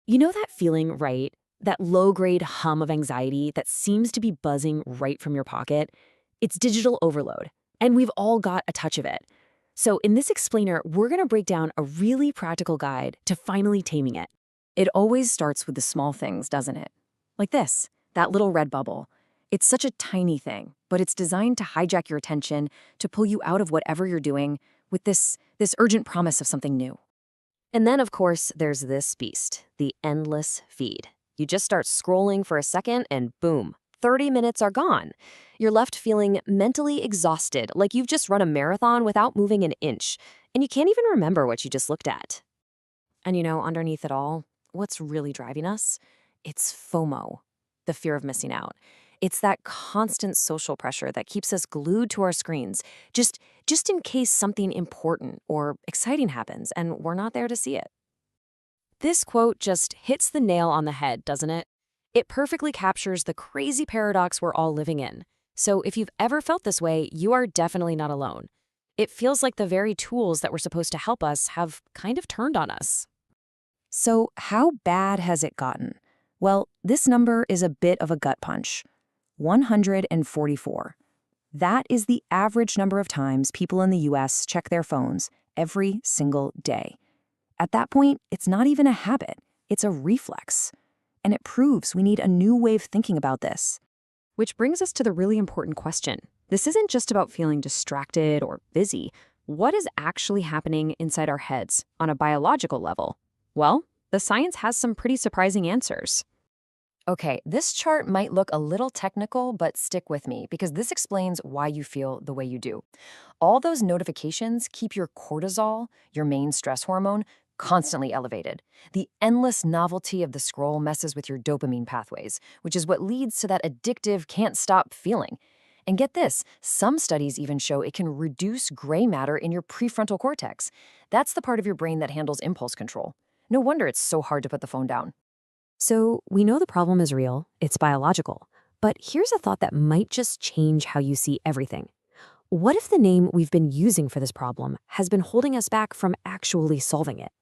You know that feeling, right? That low-grade hum of anxiety that seems to be buzzing right from your pocket? It's digital overload, and we've all got a touch of it. So in this explainer, we're going to break down a really practical guide to finally taming it. It always starts with the small things, doesn't it? Like this, that little red bubble. It's such a tiny thing, but it's designed to hijack your attention, to pull you out of whatever you're doing with this urgent promise of something new. And then, of course, there's this beast, the endless feed. You just start scrolling for a second and boom, 30 minutes are gone. You're left feeling mentally exhausted, like you've just run a marathon without moving an inch, and you can't even remember what you just looked at. And underneath it all, what's really driving us? It's FOMO, the fear of missing out. It's that constant social pressure that keeps us glued to our screens, just in case something important or exciting happens and we're not there to see it. This quote just hits the nail on the head, doesn't it? It perfectly captures the crazy paradox we're all living in. So if you've ever felt this way, you are definitely not alone. It feels like the very tools that were supposed to help us have kind of turned on us. So how bad has it gotten? Well, this number is a bit of a gut punch. 144. That is the average number of times people in the US check their phones every single day. At that point, it's not even a habit, it's a reflex. And it proves we need a new way of thinking about this. Which brings us to the really important question. This isn't just about feeling distracted or busy. What is actually happening inside our heads on a biological level? Well, the science has some pretty surprising answers. Okay, this chart might look a little technical, but stick with me because this explains why you feel the way you do. All those notifications keep your cortisol, your main stress hormone, constantly elevated. The endless novelty of the scroll messes with your dopamine pathways, which is what leads to that addictive can't stop feeling. And get this, some studies even show it can reduce gray matter in your prefrontal cortex. That's the part of your brain that handles impulse control. No wonder it's so hard to put the phone down. So we know the problem is real, it's biological, but here's a thought that might just change how you see everything. What if the name we've been using for this problem has been holding us back from actually solving it?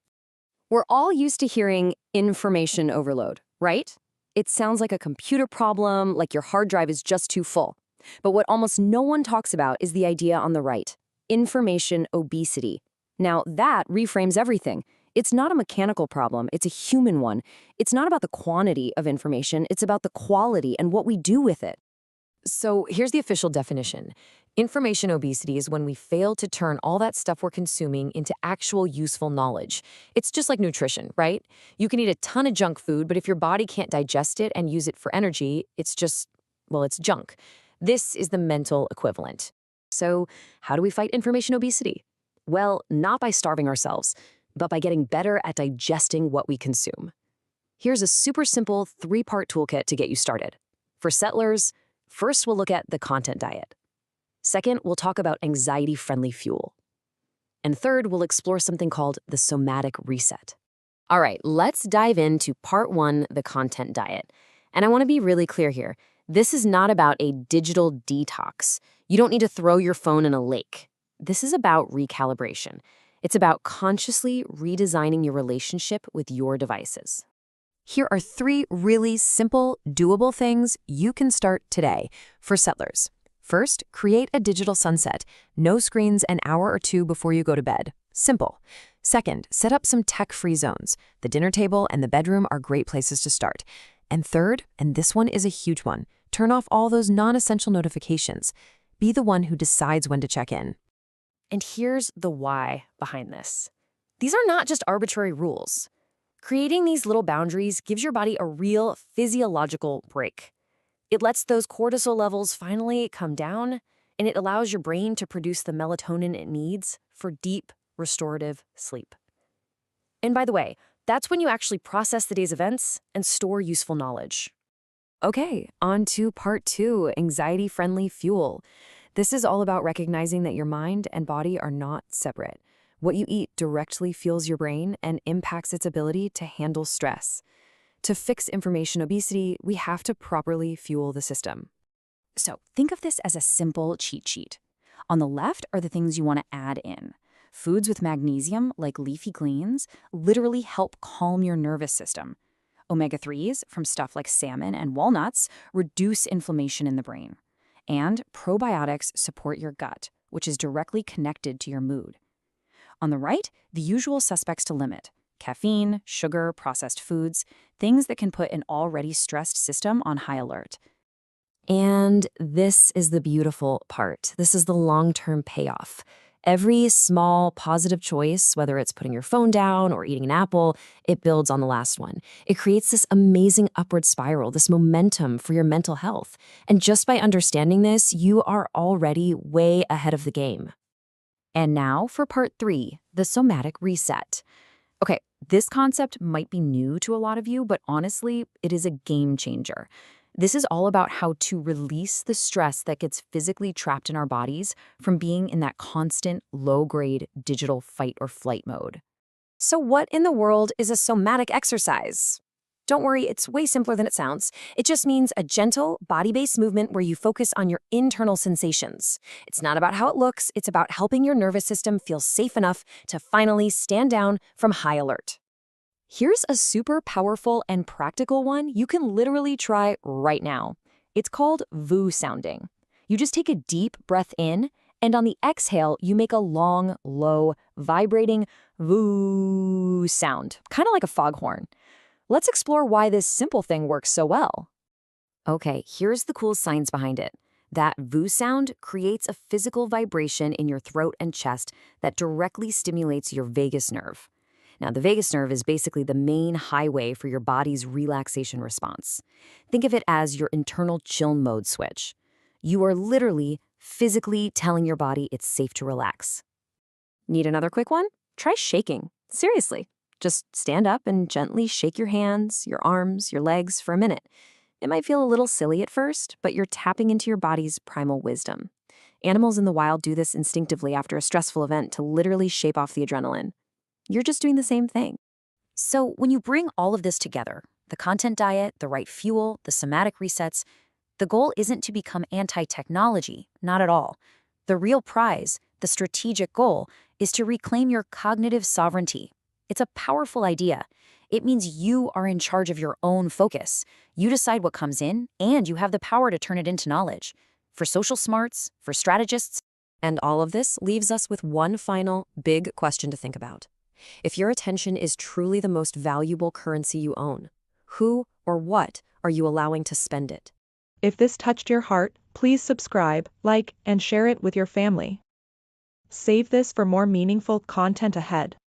We're all used to hearing information overload, right? It sounds like a computer problem, like your hard drive is just too full. But what almost no one talks about is the idea on the right, information obesity. Now, that reframes everything. It's not a mechanical problem, it's a human one. It's not about the quantity of information, it's about the quality and what we do with it. So here's the official definition. Information obesity is when we fail to turn all that stuff we're consuming into actual useful knowledge. It's just like nutrition, right? You can eat a ton of junk food, but if your body can't digest it and use it for energy, it's just, well, it's junk. This is the mental equivalent. So how do we fight information obesity? Well, not by starving ourselves, but by getting better at digesting what we consume. Here's a super simple 3-part toolkit to get you started. For settlers, first we'll look at the content diet. Second, we'll talk about anxiety-friendly fuel. And third, we'll explore something called the somatic reset. All right, let's dive into part 1, the content diet. And I want to be really clear here. This is not about a digital detox. You don't need to throw your phone in a lake. This is about recalibration. It's about consciously redesigning your relationship with your devices. Here are 3 really simple, doable things you can start today for settlers. First, create a digital sunset. No screens an hour or 2 before you go to bed. Simple. Second, set up some tech-free zones. The dinner table and the bedroom are great places to start. And third, and this one is a huge one, turn off all those non-essential notifications. Be the one who decides when to check in. And here's the why behind this. These are not just arbitrary rules. Creating these little boundaries gives your body a real physiological break. It lets those cortisol levels finally come down, and it allows your brain to produce the melatonin it needs for deep, restorative sleep. And by the way, that's when you actually process the day's events and store useful knowledge. Okay, on to part 2, anxiety-friendly fuel. This is all about recognizing that your mind and body are not separate. What you eat directly fuels your brain and impacts its ability to handle stress. To fix information obesity, we have to properly fuel the system. So think of this as a simple cheat sheet. On the left are the things you want to add in. Foods with magnesium, like leafy greens, literally help calm your nervous system. Omega-3s from stuff like salmon and walnuts reduce inflammation in the brain. And probiotics support your gut, which is directly connected to your mood. On the right, the usual suspects to limit: caffeine, sugar, processed foods, things that can put an already stressed system on high alert. And this is the beautiful part. This is the long-term payoff. Every small positive choice, whether it's putting your phone down or eating an apple, it builds on the last one. It creates this amazing upward spiral, this momentum for your mental health. And just by understanding this, you are already way ahead of the game. And now for part 3, the somatic reset. Okay, this concept might be new to a lot of you, but honestly, it is a game changer. This is all about how to release the stress that gets physically trapped in our bodies from being in that constant, low-grade digital fight or flight mode. So what in the world is a somatic exercise? Don't worry, it's way simpler than it sounds. It just means a gentle, body-based movement where you focus on your internal sensations. It's not about how it looks, it's about helping your nervous system feel safe enough to finally stand down from high alert. Here's a super powerful and practical one you can literally try right now. It's called VU sounding. You just take a deep breath in, and on the exhale, you make a long, low, vibrating VU sound, kind of like a foghorn. Let's explore why this simple thing works so well. Okay, here's the cool science behind it. That VU sound creates a physical vibration in your throat and chest that directly stimulates your vagus nerve. Now, the vagus nerve is basically the main highway for your body's relaxation response. Think of it as your internal chill mode switch. You are literally, physically telling your body it's safe to relax. Need another quick one? Try shaking. Seriously. Just stand up and gently shake your hands, your arms, your legs for a minute. It might feel a little silly at first, but you're tapping into your body's primal wisdom. Animals in the wild do this instinctively after a stressful event to literally shake off the adrenaline. You're just doing the same thing. So when you bring all of this together, the content diet, the right fuel, the somatic resets, the goal isn't to become anti-technology, not at all. The real prize, the strategic goal, is to reclaim your cognitive sovereignty. It's a powerful idea. It means you are in charge of your own focus. You decide what comes in, and you have the power to turn it into knowledge. For social smarts, for strategists. And all of this leaves us with one final big question to think about. If your attention is truly the most valuable currency you own, who or what are you allowing to spend it? If this touched your heart, please subscribe, like, and share it with your family. Save this for more meaningful content ahead.